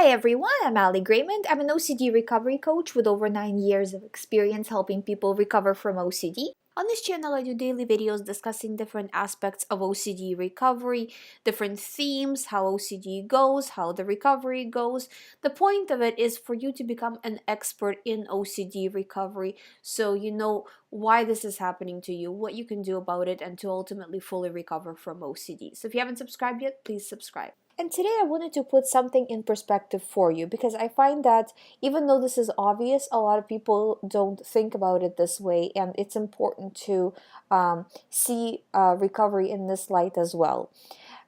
Hi everyone, I'm GREYMOND. I'm an OCD recovery coach with over 9 years of experience helping people recover from OCD. On this channel, I do daily videos discussing different aspects of OCD recovery, different themes, how OCD goes, how the recovery goes. The point of it is for you to become an expert in OCD recovery so you know why this is happening to you, what you can do about it, and to ultimately fully recover from OCD. So if you haven't subscribed yet, please subscribe. And today I wanted to put something in perspective for you because I find that even though this is obvious, a lot of people don't think about it this way, and it's important to see recovery in this light as well.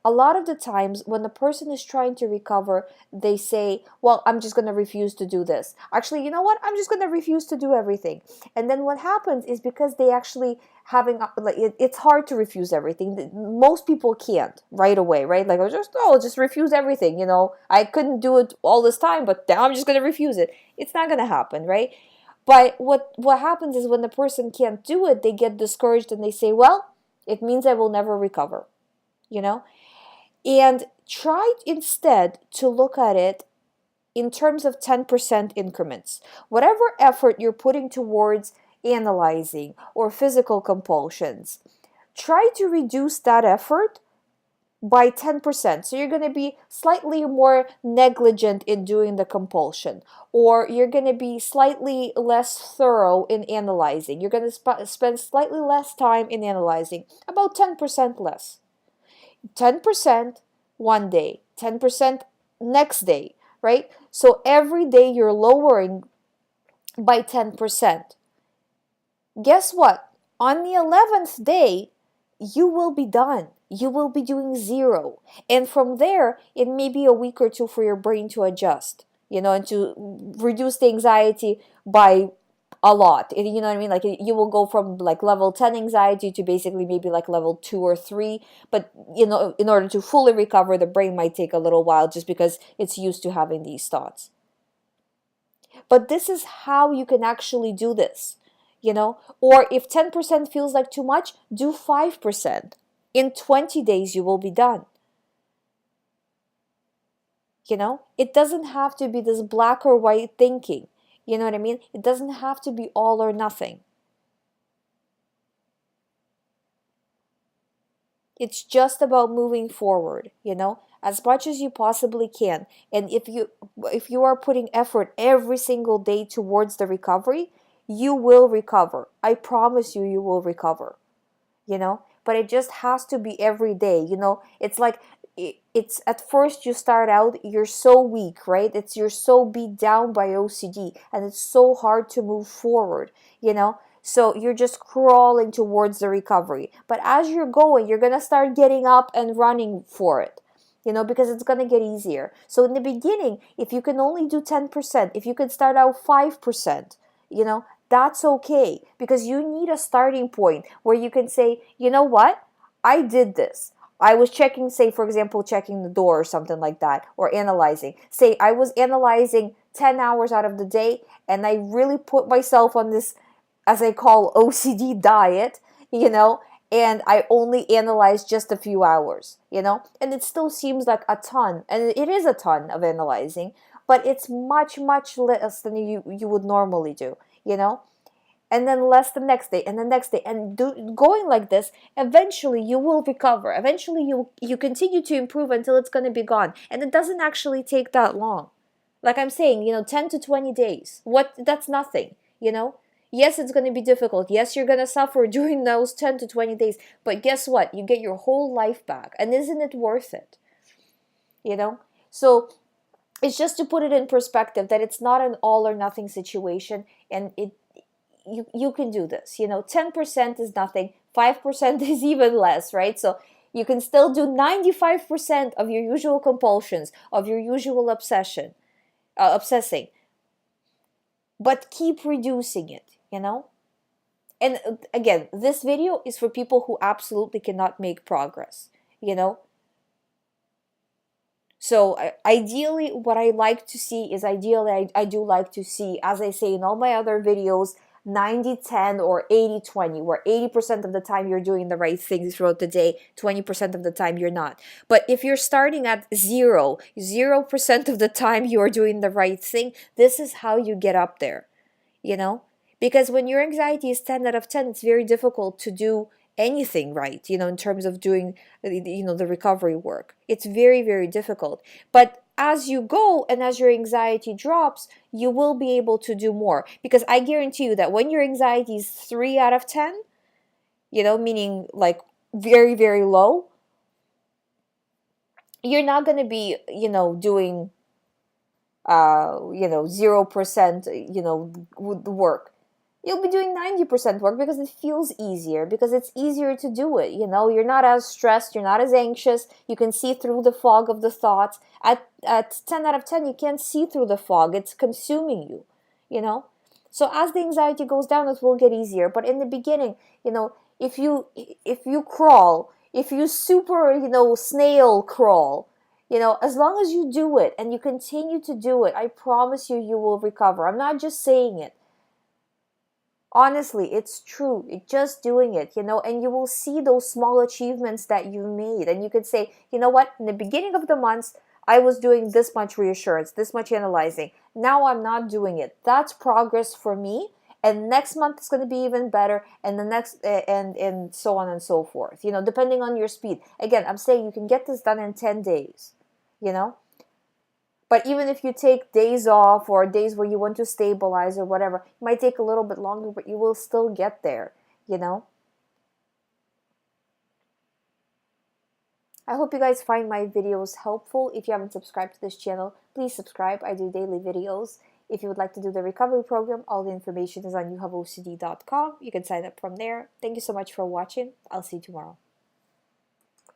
A lot of the times when a person is trying to recover, they say, well, I'm just going to refuse to do this. Actually, you know what? I'm just going to refuse to do everything. And then what happens is because they actually it's hard to refuse everything. Most people can't right away, right? Like, just refuse everything. I couldn't do it all this time, but now I'm just going to refuse it. It's not going to happen, right? But what happens is when the person can't do it, they get discouraged and they say, well, it means I will never recover, And try instead to look at it in terms of 10% increments. Whatever effort you're putting towards analyzing or physical compulsions, try to reduce that effort by 10%. So you're going to be slightly more negligent in doing the compulsion, or you're going to be slightly less thorough in analyzing. You're going to spend slightly less time in analyzing, about 10% less. 10% one day, 10% next day, right? So every day you're lowering by 10%. Guess what? On the 11th day, you will be done. You will be doing 0. And from there, it may be a week or two for your brain to adjust, and to reduce the anxiety by a lot. You know what I mean? Like, you will go from like level 10 anxiety to basically maybe like level 2 or 3. But, in order to fully recover, the brain might take a little while just because it's used to having these thoughts. But this is how you can actually do this, Or if 10% feels like too much, do 5%. In 20 days, you will be done. It doesn't have to be this black or white thinking. You know what I mean? It doesn't have to be all or nothing. It's just about moving forward, as much as you possibly can. And if you are putting effort every single day towards the recovery, you will recover. I promise you will recover. But it just has to be every day. It's like it's at first you start out, you're so weak, right? You're so beat down by OCD, and it's so hard to move forward, so you're just crawling towards the recovery. But as you're going, you're gonna start getting up and running for it, because it's gonna get easier. So in the beginning, if you can only do 10%, if you could start out 5%, that's okay, because you need a starting point where you can say, you know what, I did this. I was checking, say, for example, checking the door or something like that, or analyzing. Say I was analyzing 10 hours out of the day, and I really put myself on this, as I call, OCD diet, and I only analyzed just a few hours, and it still seems like a ton, and it is a ton of analyzing, but it's much, much less than you would normally do, and then less the next day, and the next day, and going like this, eventually you will recover. Eventually you continue to improve until it's going to be gone, and it doesn't actually take that long. Like I'm saying, 10 to 20 days. That's nothing, Yes, it's going to be difficult. Yes, you're going to suffer during those 10 to 20 days, but guess what? You get your whole life back, and isn't it worth it? So it's just to put it in perspective that it's not an all or nothing situation, and you can do this. 10% is nothing, 5% is even less, right? So you can still do 95% of your usual compulsions, of your usual obsessing, but keep reducing it, And again, this video is for people who absolutely cannot make progress, So ideally, what I like to see is, I do like to see, as I say in all my other videos, 90-10 or 80-20, where 80% of the time you're doing the right things throughout the day, 20% of the time you're not. But if you're starting at 0% of the time you are doing the right thing, this is how you get up there, you know? Because when your anxiety is 10 out of 10, it's very difficult to do anything right, in terms of doing, the recovery work. It's very, very difficult. But as you go and as your anxiety drops, you will be able to do more. Because I guarantee you that when your anxiety is 3 out of 10, meaning like very, very low, you're not going to be, doing 0%, the work. You'll be doing 90% work because it feels easier, because it's easier to do it. You're not as stressed, you're not as anxious. You can see through the fog of the thoughts. At 10 out of 10, you can't see through the fog. It's consuming you. So as the anxiety goes down, it will get easier. But in the beginning, if you crawl, if you super, snail crawl, as long as you do it and you continue to do it, I promise you, you will recover. I'm not just saying it. Honestly, it's true. It's just doing it, and you will see those small achievements that you made. And you could say, you know what, in the beginning of the months, I was doing this much reassurance, this much analyzing. Now I'm not doing it. That's progress for me. And next month it's going to be even better, and the next, and so on and so forth, depending on your speed. Again, I'm saying you can get this done in 10 days, But even if you take days off or days where you want to stabilize or whatever, it might take a little bit longer, but you will still get there. I hope you guys find my videos helpful. If you haven't subscribed to this channel, please subscribe. I do daily videos. If you would like to do the recovery program, all the information is on youhaveocd.com. You can sign up from there. Thank you so much for watching. I'll see you tomorrow.